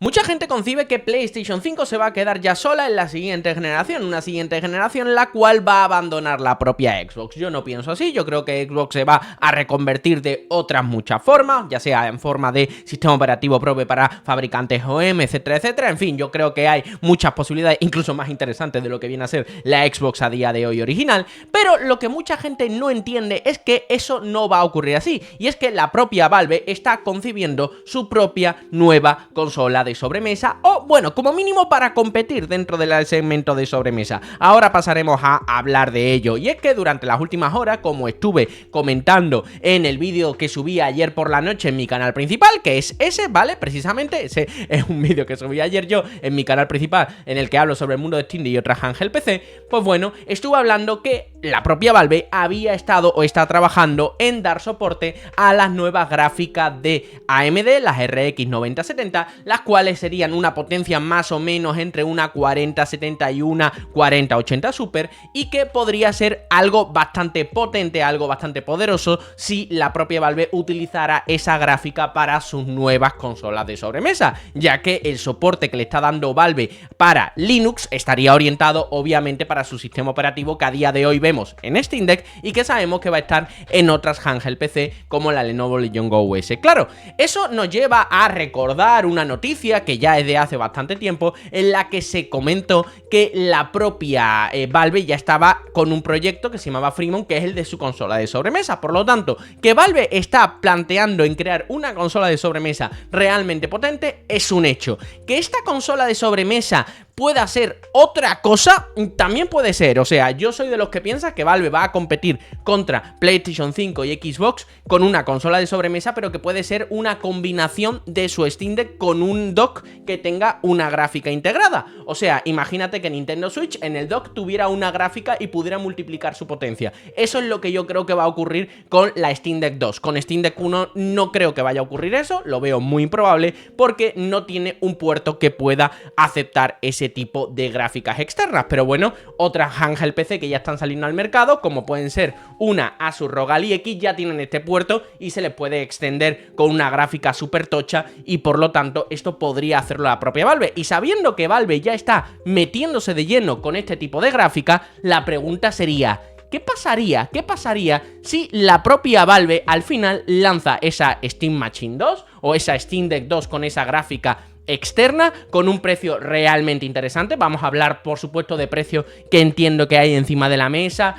Mucha gente concibe que PlayStation 5 se va a quedar ya sola en la siguiente generación, una siguiente generación la cual va a abandonar la propia Xbox. Yo no pienso así, yo creo que Xbox se va a reconvertir de otras muchas formas, ya sea en forma de sistema operativo propio para fabricantes OEM, etcétera, etcétera. En fin, yo creo que hay muchas posibilidades, incluso más interesantes de lo que viene a ser la Xbox a día de hoy original, pero lo que mucha gente no entiende es que eso no va a ocurrir así, y es que la propia Valve está concibiendo su propia nueva consola de sobremesa, o bueno, como mínimo para competir dentro del segmento de sobremesa. Ahora pasaremos a hablar de ello, y es que durante las últimas horas, como estuve comentando en el vídeo que subí ayer por la noche en mi canal principal, que es ese, ¿vale? Precisamente ese es un vídeo que subí ayer yo en mi canal principal, en el que hablo sobre el mundo de Steam y otras Ángel PC. Pues bueno, estuve hablando que la propia Valve había estado o está trabajando en dar soporte a las nuevas gráficas de AMD, las RX 9070, las cuales serían una potencia más o menos entre una 4070 y una 4080 Super, y que podría ser algo bastante potente, algo bastante poderoso si la propia Valve utilizara esa gráfica para sus nuevas consolas de sobremesa, ya que el soporte que le está dando Valve para Linux estaría orientado obviamente para su sistema operativo que a día de hoy vemos en Steam Deck y que sabemos que va a estar en otras handheld PC como la Lenovo Legion Go US. Claro, eso nos lleva a recordar una noticia que ya es de hace bastante tiempo, en la que se comentó que la propia Valve ya estaba con un proyecto que se llamaba Fremont, que es el de su consola de sobremesa. Por lo tanto, que Valve está planteando en crear una consola de sobremesa realmente potente es un hecho. Que esta consola de sobremesa pueda ser otra cosa, también puede ser. O sea, yo soy de los que piensa que Valve va a competir contra PlayStation 5 y Xbox con una consola de sobremesa, pero que puede ser una combinación de su Steam Deck con un dock que tenga una gráfica integrada. O sea, imagínate que Nintendo Switch en el dock tuviera una gráfica y pudiera multiplicar su potencia. Eso es lo que yo creo que va a ocurrir con la Steam Deck 2. Con Steam Deck 1 no creo que vaya a ocurrir eso, lo veo muy improbable porque no tiene un puerto que pueda aceptar ese tipo de gráficas externas. Pero bueno, otras handheld PC que ya están saliendo al mercado, como pueden ser una Asus ROG Ally X, ya tienen este puerto y se les puede extender con una gráfica súper tocha, y por lo tanto esto podría hacerlo la propia Valve. Y sabiendo que Valve ya está metiéndose de lleno con este tipo de gráfica, la pregunta sería: ¿qué pasaría si la propia Valve al final lanza esa Steam Machine 2 o esa Steam Deck 2 con esa gráfica externa con un precio realmente interesante? Vamos a hablar por supuesto de precio que entiendo que hay encima de la mesa,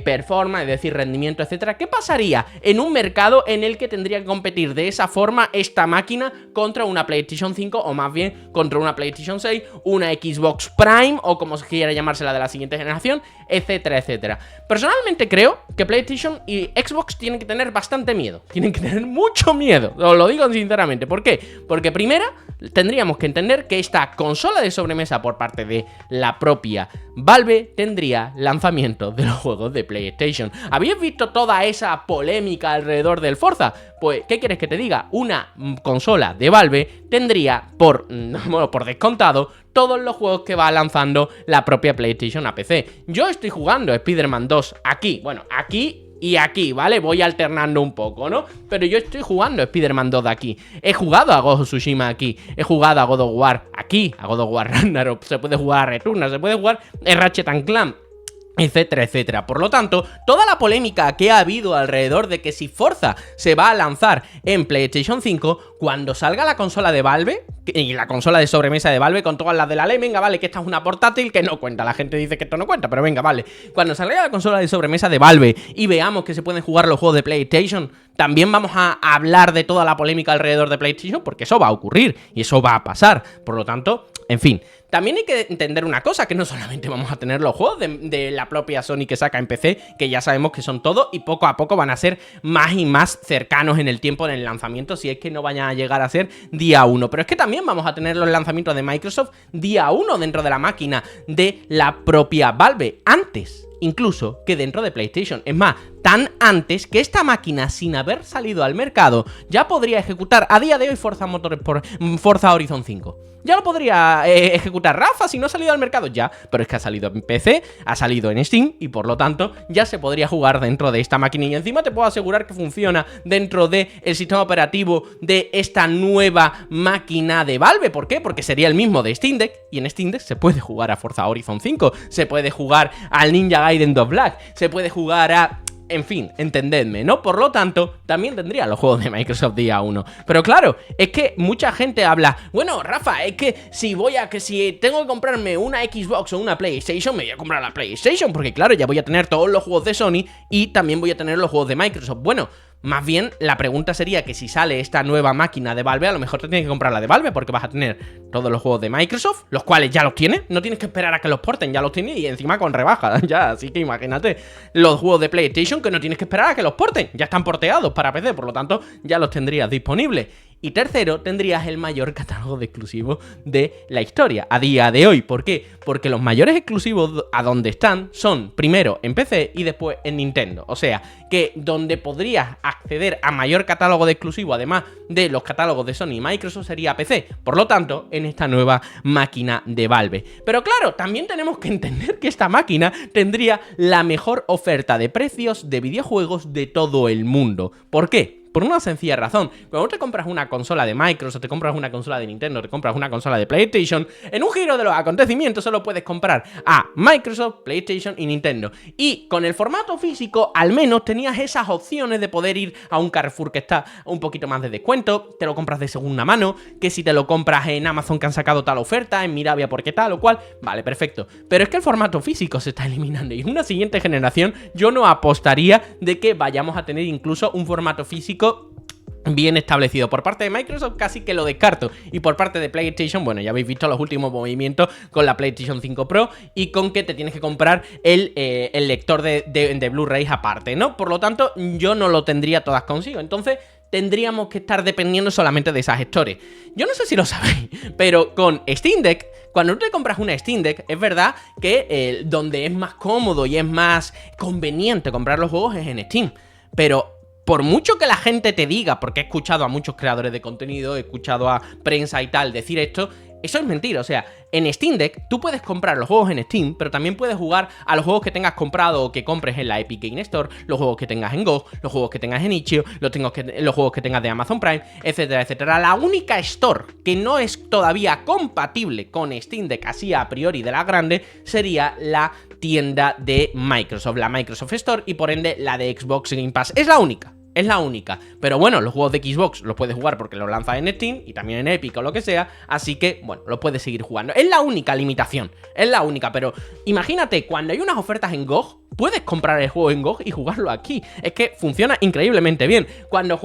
performance, es decir, rendimiento, etcétera. ¿Qué pasaría en un mercado en el que tendría que competir de esa forma esta máquina contra una PlayStation 5, o más bien contra una PlayStation 6, una Xbox Prime, o como se quiera llamarse la de la siguiente generación, etcétera, etcétera? Personalmente creo que PlayStation y Xbox tienen que tener bastante miedo, tienen que tener mucho miedo, os lo digo sinceramente. ¿Por qué? Porque primero tendríamos que entender que esta consola de sobremesa por parte de la propia Valve tendría lanzamiento de los juegos de PlayStation. ¿Habéis visto toda esa polémica alrededor del Forza? Pues, ¿qué quieres que te diga? Una consola de Valve tendría por descontado todos los juegos que va lanzando la propia PlayStation a PC. Yo estoy jugando Spider-Man 2 aquí, bueno, aquí y aquí, ¿vale? Voy alternando un poco, ¿no? Pero yo estoy jugando Spider-Man 2 de aquí. He jugado a Ghost of Tsushima aquí. He jugado a God of War aquí, a God of War Ragnarok. Se puede jugar a Returnal, se puede jugar a Ratchet & Clank, etcétera, etcétera. Por lo tanto, toda la polémica que ha habido alrededor de que si Forza se va a lanzar en PlayStation 5, cuando salga la consola de Valve y la consola de sobremesa de Valve con todas las de la ley, venga, vale, que esta es una portátil que no cuenta, la gente dice que esto no cuenta, pero venga, vale, cuando salga la consola de sobremesa de Valve y veamos que se pueden jugar los juegos de PlayStation, también vamos a hablar de toda la polémica alrededor de PlayStation, porque eso va a ocurrir y eso va a pasar. Por lo tanto, en fin, también hay que entender una cosa, que no solamente vamos a tener los juegos de la propia Sony que saca en PC, que ya sabemos que son todos, y poco a poco van a ser más y más cercanos en el tiempo en el lanzamiento, si es que no vayan a llegar a ser día 1. Pero es que también vamos a tener los lanzamientos de Microsoft día 1 dentro de la máquina de la propia Valve. incluso que dentro de PlayStation. Es más, tan antes que esta máquina, sin haber salido al mercado, ya podría ejecutar a día de hoy Forza Horizon 5. Ya lo podría ejecutar Rafa si no ha salido al mercado ya, pero es que ha salido en PC, ha salido en Steam y por lo tanto ya se podría jugar dentro de esta máquina y encima te puedo asegurar que funciona dentro del sistema operativo de esta nueva máquina de Valve. ¿Por qué? Porque sería el mismo de Steam Deck y en Steam Deck se puede jugar a Forza Horizon 5, se puede jugar al Ninja Gaiden 2 Black, se puede jugar a... En fin, entendedme, ¿no? Por lo tanto, también tendría los juegos de Microsoft día 1. Pero claro, es que mucha gente habla, bueno, Rafa, es que si tengo que comprarme una Xbox o una PlayStation, me voy a comprar la PlayStation, porque claro, ya voy a tener todos los juegos de Sony y también voy a tener los juegos de Microsoft. Bueno, más bien, la pregunta sería que si sale esta nueva máquina de Valve, a lo mejor te tienes que comprar la de Valve porque vas a tener todos los juegos de Microsoft, los cuales ya los tienes, no tienes que esperar a que los porten, ya los tienes y encima con rebaja, ya, así que imagínate, los juegos de PlayStation que no tienes que esperar a que los porten, ya están porteados para PC, por lo tanto, ya los tendrías disponibles. Y tercero, tendrías el mayor catálogo de exclusivos de la historia a día de hoy. ¿Por qué? Porque los mayores exclusivos a donde están son primero en PC y después en Nintendo. O sea, que donde podrías acceder a mayor catálogo de exclusivos, además de los catálogos de Sony y Microsoft, sería PC. Por lo tanto, en esta nueva máquina de Valve. Pero claro, también tenemos que entender que esta máquina tendría la mejor oferta de precios de videojuegos de todo el mundo. ¿Por qué? Por una sencilla razón, cuando te compras una consola de Microsoft, te compras una consola de Nintendo, te compras una consola de PlayStation, en un giro de los acontecimientos solo puedes comprar a Microsoft, PlayStation y Nintendo. Y con el formato físico, al menos tenías esas opciones de poder ir a un Carrefour que está un poquito más de descuento, te lo compras de segunda mano, que si te lo compras en Amazon que han sacado tal oferta, en Mirabia porque tal o cual, vale, perfecto. Pero es que el formato físico se está eliminando y en una siguiente generación yo no apostaría de que vayamos a tener incluso un formato físico bien establecido. Por parte de Microsoft casi que lo descarto, y por parte de PlayStation, bueno, ya habéis visto los últimos movimientos con la PlayStation 5 Pro y con que te tienes que comprar el lector de Blu-rays aparte, ¿no? Por lo tanto, yo no lo tendría todas consigo, entonces tendríamos que estar dependiendo solamente de esas gestores. Yo no sé si lo sabéis, pero con Steam Deck, cuando tú te compras una Steam Deck, es verdad que donde es más cómodo y es más conveniente comprar los juegos es en Steam, pero por mucho que la gente te diga, porque he escuchado a muchos creadores de contenido, he escuchado a prensa y tal decir esto, eso es mentira. O sea, en Steam Deck tú puedes comprar los juegos en Steam, pero también puedes jugar a los juegos que tengas comprado o que compres en la Epic Game Store, los juegos que tengas en GOG, los juegos que tengas en Itch.io, los juegos que tengas de Amazon Prime, etcétera, etcétera. La única Store que no es todavía compatible con Steam Deck así a priori de la grande sería la tienda de Microsoft, la Microsoft Store, y por ende la de Xbox Game Pass. Es la única. Es la única, pero bueno, los juegos de Xbox los puedes jugar porque los lanzas en Steam y también en Epic o lo que sea, así que, bueno, los puedes seguir jugando. Es la única limitación, es la única, pero imagínate, cuando hay unas ofertas en GOG, puedes comprar el juego en GOG y jugarlo aquí. Es que funciona increíblemente bien. Cuando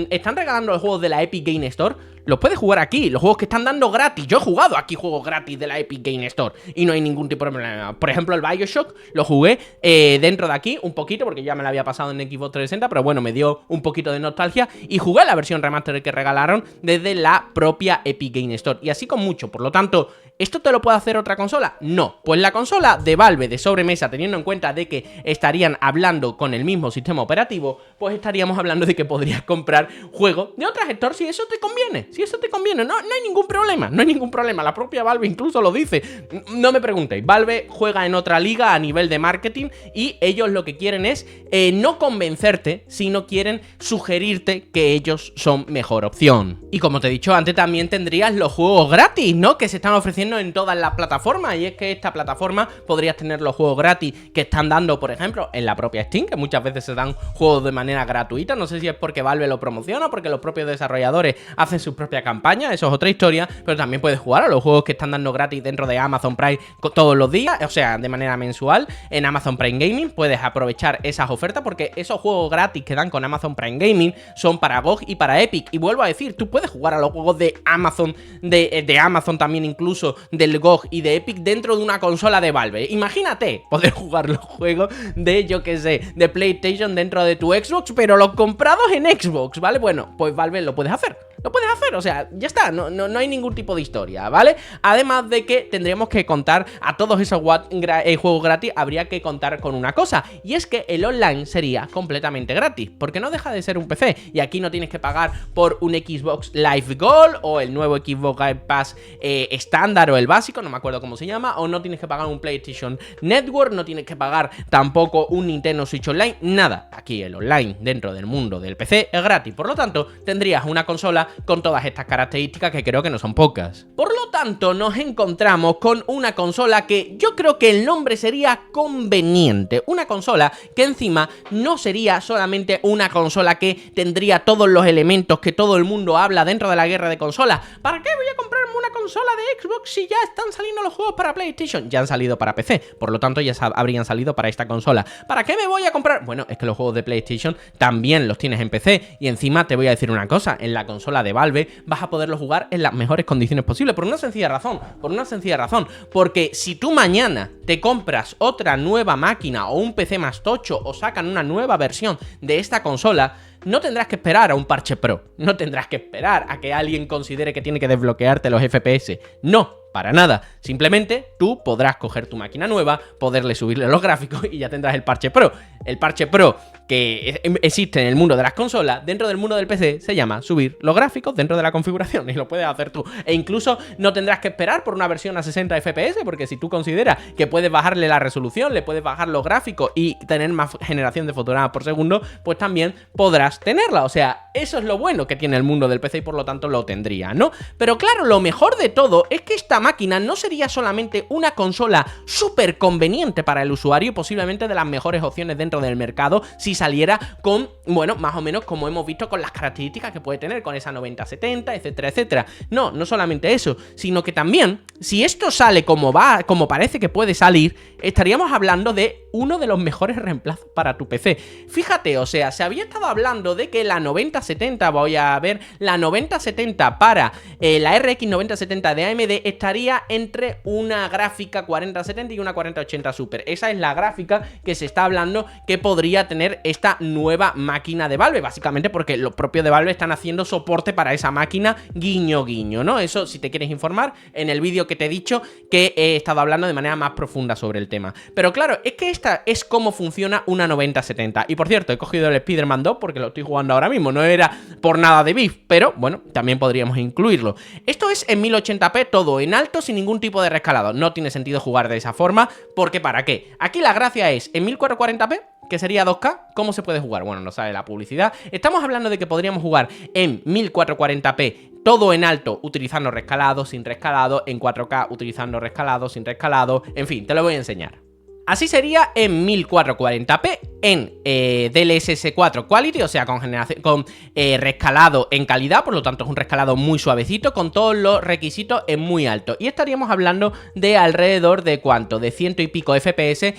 están regalando los juegos de la Epic Game Store, los puedes jugar aquí, los juegos que están dando gratis. Yo he jugado aquí juegos gratis de la Epic Game Store y no hay ningún tipo de problema. Por ejemplo, el BioShock lo jugué dentro de aquí un poquito, porque ya me lo había pasado en Xbox 360, pero bueno, me dio un poquito de nostalgia y jugué la versión remaster que regalaron desde la propia Epic Game Store. Y así con mucho, por lo tanto, ¿esto te lo puede hacer otra consola? No, pues la consola de Valve de sobremesa, teniendo en cuenta de que estarían hablando con el mismo sistema operativo, pues estaríamos hablando de que podrías comprar juegos de otras Store si eso te conviene. Si eso te conviene, no hay ningún problema, no hay ningún problema. La propia Valve incluso lo dice. No me preguntéis, Valve juega en otra liga a nivel de marketing y ellos lo que quieren es no convencerte, sino quieren sugerirte que ellos son mejor opción. Y como te he dicho antes, también tendrías los juegos gratis, ¿no? Que se están ofreciendo en todas las plataformas, y es que esta plataforma podrías tener los juegos gratis que están dando, por ejemplo, en la propia Steam, que muchas veces se dan juegos de manera gratuita. No sé si es porque Valve lo promociona, porque los propios desarrolladores hacen su propia campaña, eso es otra historia, pero también puedes jugar a los juegos que están dando gratis dentro de Amazon Prime todos los días, o sea, de manera mensual, en Amazon Prime Gaming. Puedes aprovechar esas ofertas porque esos juegos gratis que dan con Amazon Prime Gaming son para GOG y para Epic, y vuelvo a decir, tú puedes jugar a los juegos de Amazon, de Amazon también, incluso del GOG y de Epic dentro de una consola de Valve. Imagínate poder jugar los juegos de, yo que sé, de PlayStation dentro de tu Xbox, pero los comprados en Xbox, ¿vale? Bueno, pues Valve lo puedes hacer. Lo puedes hacer, hacer, o sea, ya está, no hay ningún tipo de historia, ¿vale? Además de que tendríamos que contar a todos esos juegos gratis, habría que contar con una cosa, y es que el online sería completamente gratis, porque no deja de ser un PC, y aquí no tienes que pagar por un Xbox Live Gold, o el nuevo Xbox Game Pass estándar, o el básico, no me acuerdo cómo se llama, o no tienes que pagar un PlayStation Network, no tienes que pagar tampoco un Nintendo Switch Online, nada. Aquí el online dentro del mundo del PC es gratis, por lo tanto tendrías una consola con todas estas características que creo que no son pocas. Por lo tanto nos encontramos con una consola que yo creo que el nombre sería conveniente, una consola que encima no sería solamente una consola que tendría todos los elementos que todo el mundo habla dentro de la guerra de consolas. ¿Para qué voy a comprarme una consola de Xbox si ya están saliendo los juegos para PlayStation? Ya han salido para PC, por lo tanto ya habrían salido para esta consola. ¿Para qué me voy a comprar? Bueno, es que los juegos de PlayStation también los tienes en PC, y encima te voy a decir una cosa, en la consola de Valve vas a poderlo jugar en las mejores condiciones posibles, por una sencilla razón, porque si tú mañana te compras otra nueva máquina o un PC más tocho o sacan una nueva versión de esta consola, no tendrás que esperar a un parche pro, no tendrás que esperar a que alguien considere que tiene que desbloquearte los FPS, no, para nada, simplemente tú podrás coger tu máquina nueva, poderle subirle los gráficos y ya tendrás el parche pro. El parche pro que existe en el mundo de las consolas, dentro del mundo del PC se llama subir los gráficos dentro de la configuración, y lo puedes hacer tú. E incluso no tendrás que esperar por una versión a 60 FPS, porque si tú consideras que puedes bajarle la resolución, le puedes bajar los gráficos y tener más generación de fotogramas por segundo, pues también podrás tenerla. O sea, eso es lo bueno que tiene el mundo del PC y por lo tanto lo tendría, ¿no? Pero claro, lo mejor de todo es que esta máquina no sería solamente una consola súper conveniente para el usuario, posiblemente de las mejores opciones dentro del mercado, si saliera con, bueno, más o menos como hemos visto, con las características que puede tener, con esa 9070, etcétera, etcétera. No solamente eso, sino que también, si esto sale como parece que puede salir, estaríamos hablando de uno de los mejores reemplazos para tu PC. Fíjate, o sea, se había estado hablando de que la 9070, voy a ver, la 9070 para la RX 9070 de AMD estaría entre una gráfica 4070 y una 4080 Super. Esa es la gráfica que se está hablando que podría tener esta nueva máquina de Valve, básicamente porque los propios de Valve están haciendo soporte para esa máquina, guiño guiño, ¿no? Eso, si te quieres informar, en el vídeo que te he dicho que he estado hablando de manera más profunda sobre el tema. Pero claro, es que esta es cómo funciona una 9070. Y por cierto, he cogido el Spider-Man 2 porque lo estoy jugando ahora mismo, no era por nada de beef, pero bueno, también podríamos incluirlo. Esto es en 1080p, todo en alto, sin ningún tipo de rescalado. No tiene sentido jugar de esa forma, porque ¿para qué? Aquí la gracia es en 1440p, que sería 2K, ¿cómo se puede jugar? Bueno, no sale la publicidad. Estamos hablando de que podríamos jugar en 1440p, todo en alto, utilizando rescalado, sin rescalado, en 4K, utilizando rescalado, sin rescalado, en fin, te lo voy a enseñar. Así sería en 1440p en DLSS 4 Quality, o sea, con rescalado en calidad, por lo tanto es un rescalado muy suavecito, con todos los requisitos en muy alto. Y estaríamos hablando de alrededor de ¿cuánto? De 100 y pico FPS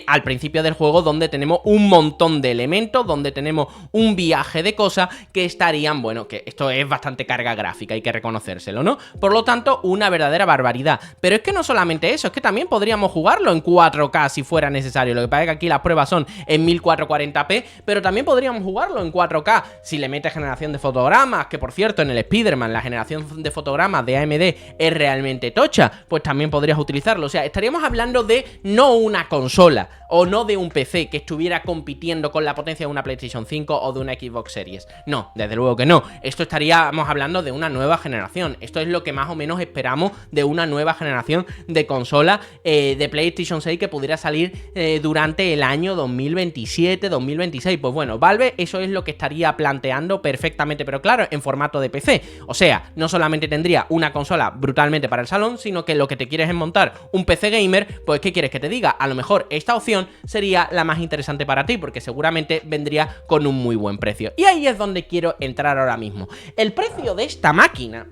al principio del juego, donde tenemos un montón de elementos, donde tenemos un viaje de cosas que estarían, bueno, que esto es bastante carga gráfica, hay que reconocérselo, ¿no? Por lo tanto, una verdadera barbaridad. Pero es que no solamente eso, es que también podríamos jugarlo en 4K si fuera necesario. Lo que pasa es que aquí las pruebas son en 1440p, pero también podríamos jugarlo en 4K si le metes generación de fotogramas, que por cierto en el Spider-Man la generación de fotogramas de AMD es realmente tocha, pues también podrías utilizarlo. O sea, estaríamos hablando de no una consola o no de un PC que estuviera compitiendo con la potencia de una PlayStation 5 o de una Xbox Series. No, desde luego que no. Esto estaríamos hablando de una nueva generación. Esto es lo que más o menos esperamos de una nueva generación de consola de PlayStation 6 que pudiera salir durante el año 2027-2026. Pues bueno, Valve eso es lo que estaría planteando perfectamente, pero claro, en formato de PC. O sea, no solamente tendría una consola brutalmente para el salón, sino que lo que te quieres es montar un PC gamer, pues ¿qué quieres que te diga? A lo mejor esta opción sería la más interesante para ti, porque seguramente vendría con un muy buen precio. Y ahí es donde quiero entrar ahora mismo. El precio de esta máquina,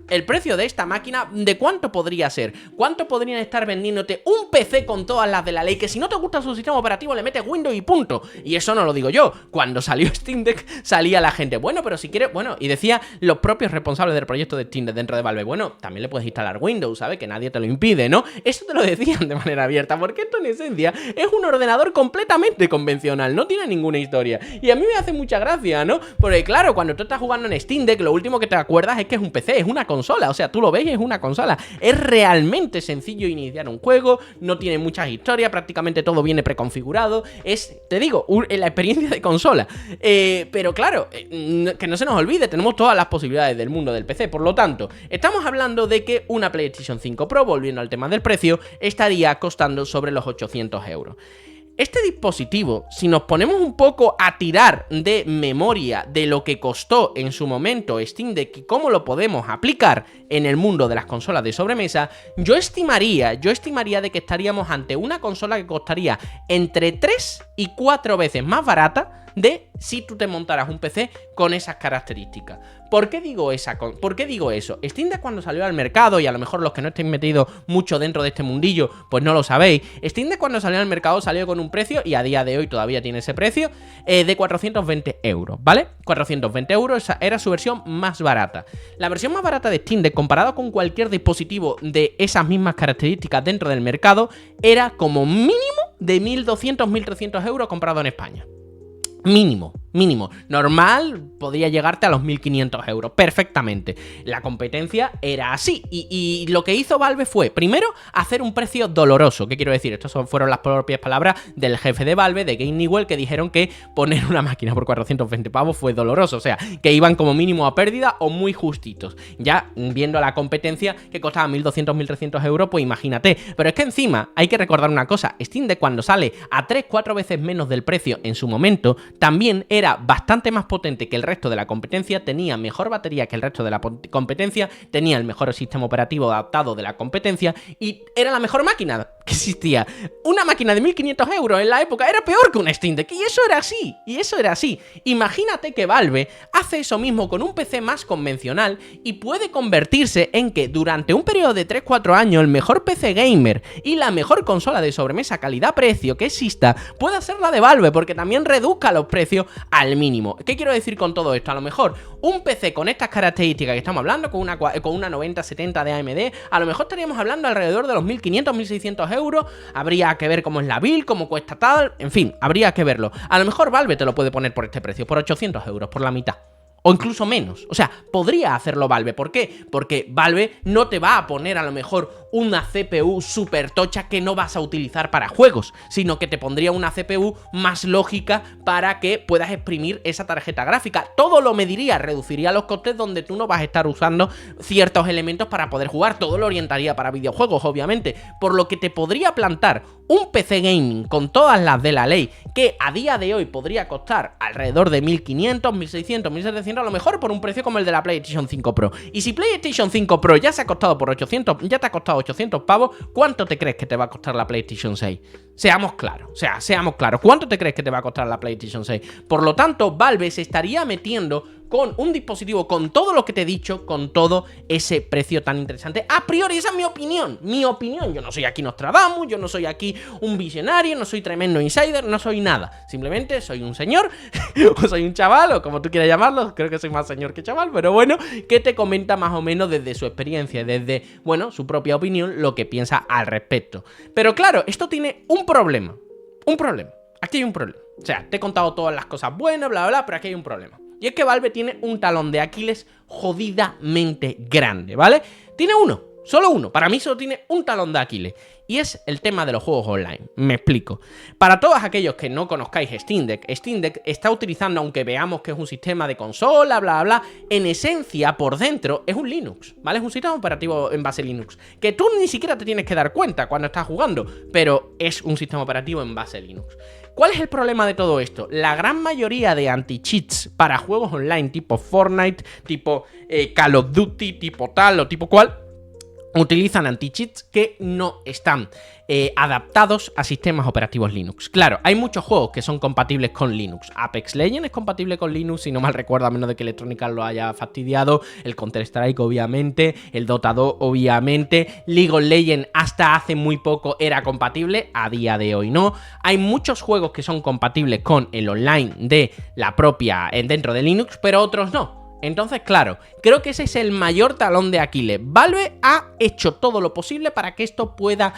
¿de cuánto podría ser? ¿Cuánto podrían estar vendiéndote un PC con todas las de la ley? Que si no te gusta su sistema operativo le metes Windows y punto. Y eso no lo digo yo. Cuando salió Steam Deck, salía la gente, bueno, pero si quieres, bueno, y decía los propios responsables del proyecto de Steam Deck dentro de Valve, bueno, también le puedes instalar Windows, ¿sabes? Que nadie te lo impide, ¿no? Eso te lo decían de manera abierta, porque esto en esencia es un ordenador completamente convencional, no tiene ninguna historia. Y a mí me hace mucha gracia, ¿no? Porque claro, cuando tú estás jugando en Steam Deck, lo último que te acuerdas es que es un PC, es una consola, o sea, tú lo ves y es una consola. Es realmente sencillo iniciar un juego, no tiene muchas historias, prácticamente todo viene preconfigurado, es, te digo, la experiencia de consola. Pero claro, que no se nos olvide, tenemos todas las posibilidades del mundo del PC, por lo tanto, estamos hablando de que una PlayStation 5 Pro, volviendo al tema del precio, estaría costando sobre los 800 euros. Este dispositivo, si nos ponemos un poco a tirar de memoria de lo que costó en su momento Steam Deck y cómo lo podemos aplicar en el mundo de las consolas de sobremesa, yo estimaría de que estaríamos ante una consola que costaría entre 3 y 4 veces más barata de si tú te montaras un PC con esas características. ¿Por qué digo eso? Steam Deck cuando salió al mercado, y a lo mejor los que no estéis metidos mucho dentro de este mundillo, pues no lo sabéis, Steam Deck cuando salió al mercado salió con un precio, y a día de hoy todavía tiene ese precio, de 420 euros, ¿vale? 420 euros, esa era su versión más barata. La versión más barata de Steam Deck, comparado con cualquier dispositivo de esas mismas características dentro del mercado, era como mínimo de 1.200, 1.300 euros comprado en España. Mínimo. Normal podría llegarte a los 1.500 euros, perfectamente. La competencia era así. Y lo que hizo Valve fue, primero, hacer un precio doloroso. ¿Qué quiero decir? Estas fueron las propias palabras del jefe de Valve, de Gabe Newell, que dijeron que poner una máquina por 420 pavos fue doloroso. O sea, que iban como mínimo a pérdida o muy justitos. Ya viendo la competencia que costaba 1.200, 1.300 euros, pues imagínate. Pero es que encima hay que recordar una cosa. Steam Deck cuando sale a 3-4 veces menos del precio en su momento, también era bastante más potente que el resto de la competencia, tenía mejor batería que el resto de la competencia, tenía el mejor sistema operativo adaptado de la competencia y era la mejor máquina que existía. Una máquina de 1.500 euros en la época era peor que un Steam Deck, y eso era así. Imagínate que Valve hace eso mismo con un PC más convencional y puede convertirse en que durante un periodo de 3-4 años el mejor PC gamer y la mejor consola de sobremesa calidad-precio que exista pueda ser la de Valve, porque también reduzca los precios al mínimo. ¿Qué quiero decir con todo esto? A lo mejor un PC con estas características que estamos hablando, con una 9070 de AMD, a lo mejor estaríamos hablando alrededor de los 1.500, 1.600 euros. Habría que ver cómo es la build, cómo cuesta tal, en fin, habría que verlo. A lo mejor Valve te lo puede poner por este precio, por 800 euros, por la mitad. O incluso menos. O sea, podría hacerlo Valve. ¿Por qué? Porque Valve no te va a poner a lo mejor una CPU súper tocha que no vas a utilizar para juegos, sino que te pondría una CPU más lógica para que puedas exprimir esa tarjeta gráfica. Todo lo mediría, reduciría los costes donde tú no vas a estar usando ciertos elementos para poder jugar. Todo lo orientaría para videojuegos, obviamente. Por lo que te podría plantar un PC gaming con todas las de la ley, que a día de hoy podría costar alrededor de 1.500, 1.600, 1.700, a lo mejor por un precio como el de la PlayStation 5 Pro. Y si PlayStation 5 Pro ya se ha costado por 800, ya te ha costado 800 pavos, ¿cuánto te crees que te va a costar la PlayStation 6? Seamos claros, ¿cuánto te crees que te va a costar la PlayStation 6? Por lo tanto, Valve se estaría metiendo con un dispositivo, con todo lo que te he dicho, con todo ese precio tan interesante. A priori, esa es mi opinión. Yo no soy aquí Nostradamus, yo no soy aquí un visionario, no soy tremendo insider, no soy nada. Simplemente soy un señor, o soy un chaval, o como tú quieras llamarlo, creo que soy más señor que chaval, pero bueno, que te comenta más o menos desde su experiencia, desde, bueno, su propia opinión, lo que piensa al respecto. Pero claro, esto tiene un problema. Aquí hay un problema. O sea, te he contado todas las cosas buenas, bla, bla, bla, pero aquí hay un problema. Y es que Valve tiene un talón de Aquiles jodidamente grande, ¿vale? Tiene uno, solo uno. Para mí solo tiene un talón de Aquiles. Y es el tema de los juegos online. Me explico. Para todos aquellos que no conozcáis Steam Deck está utilizando, aunque veamos que es un sistema de consola, bla, bla, bla, en esencia, por dentro, es un Linux, ¿vale? Es un sistema operativo en base Linux. Que tú ni siquiera te tienes que dar cuenta cuando estás jugando, pero es un sistema operativo en base Linux. ¿Cuál es el problema de todo esto? La gran mayoría de anti-cheats para juegos online tipo Fortnite, tipo Call of Duty, tipo tal o tipo cual, utilizan anti-cheats que no están adaptados a sistemas operativos Linux. Claro, hay muchos juegos que son compatibles con Linux. Apex Legends es compatible con Linux, si no mal recuerdo, a menos de que Electronic Arts lo haya fastidiado. El Counter-Strike, obviamente. El Dota 2, obviamente. League of Legends hasta hace muy poco era compatible, a día de hoy no. Hay muchos juegos que son compatibles con el online de la propia, dentro de Linux, pero otros no. Entonces, claro, creo que ese es el mayor talón de Aquiles. Valve ha hecho todo lo posible para que esto pueda,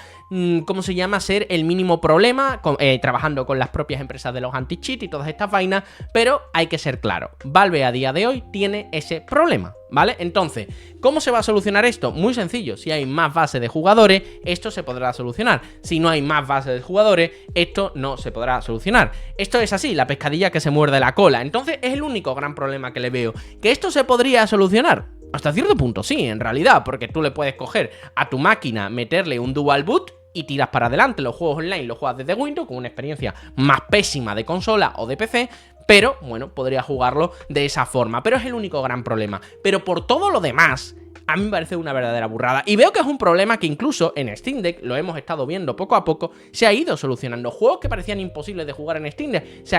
¿cómo se llama?, ser el mínimo problema, trabajando con las propias empresas de los anti-cheat y todas estas vainas, pero hay que ser claro, Valve a día de hoy tiene ese problema, ¿vale? Entonces, ¿cómo se va a solucionar esto? Muy sencillo, si hay más bases de jugadores, esto se podrá solucionar. Si no hay más bases de jugadores, esto no se podrá solucionar. Esto es así, la pescadilla que se muerde la cola. Entonces, es el único gran problema que le veo. ¿Que esto se podría solucionar? Hasta cierto punto sí, en realidad, porque tú le puedes coger a tu máquina, meterle un dual boot y tiras para adelante. Los juegos online los juegas desde Windows con una experiencia más pésima de consola o de PC, pero bueno, podría jugarlo de esa forma. Pero es el único gran problema. Pero por todo lo demás, a mí me parece una verdadera burrada. Y veo que es un problema que incluso en Steam Deck, lo hemos estado viendo poco a poco, se ha ido solucionando. Juegos que parecían imposibles de jugar en Steam Deck se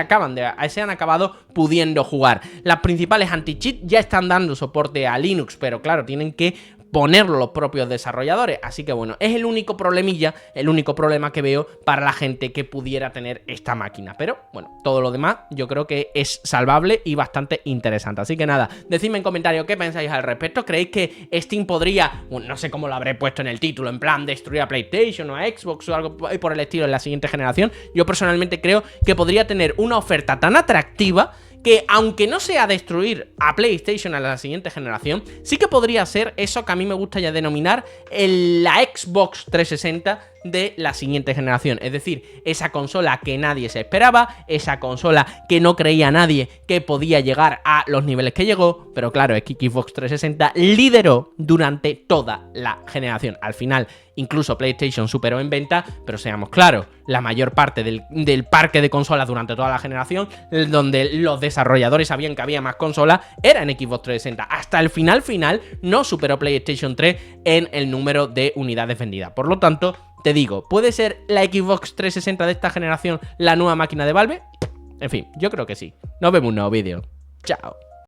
han acabado pudiendo jugar. Las principales anti-cheat ya están dando soporte a Linux, pero claro, tienen que ponerlo los propios desarrolladores. Así que bueno, es el único problemilla, el único problema que veo para la gente que pudiera tener esta máquina. Pero bueno, todo lo demás yo creo que es salvable y bastante interesante. Así que nada, decidme en comentarios qué pensáis al respecto. ¿Creéis que Steam podría, bueno, no sé cómo lo habré puesto en el título, en plan destruir a PlayStation o a Xbox o algo por el estilo en la siguiente generación? Yo personalmente creo que podría tener una oferta tan atractiva que, aunque no sea destruir a PlayStation a la siguiente generación, sí que podría ser eso que a mí me gusta ya denominar la Xbox 360 de la siguiente generación. Es decir, esa consola que nadie se esperaba, esa consola que no creía nadie que podía llegar a los niveles que llegó, pero claro, es que Xbox 360 lideró durante toda la generación. Al final, incluso PlayStation superó en venta, pero seamos claros, la mayor parte del parque de consolas durante toda la generación, donde los desarrolladores sabían que había más consolas, era en Xbox 360. Hasta el final no superó PlayStation 3 en el número de unidades vendidas. Por lo tanto, te digo, ¿puede ser la Xbox 360 de esta generación la nueva máquina de Valve? En fin, yo creo que sí. Nos vemos en un nuevo vídeo. Chao.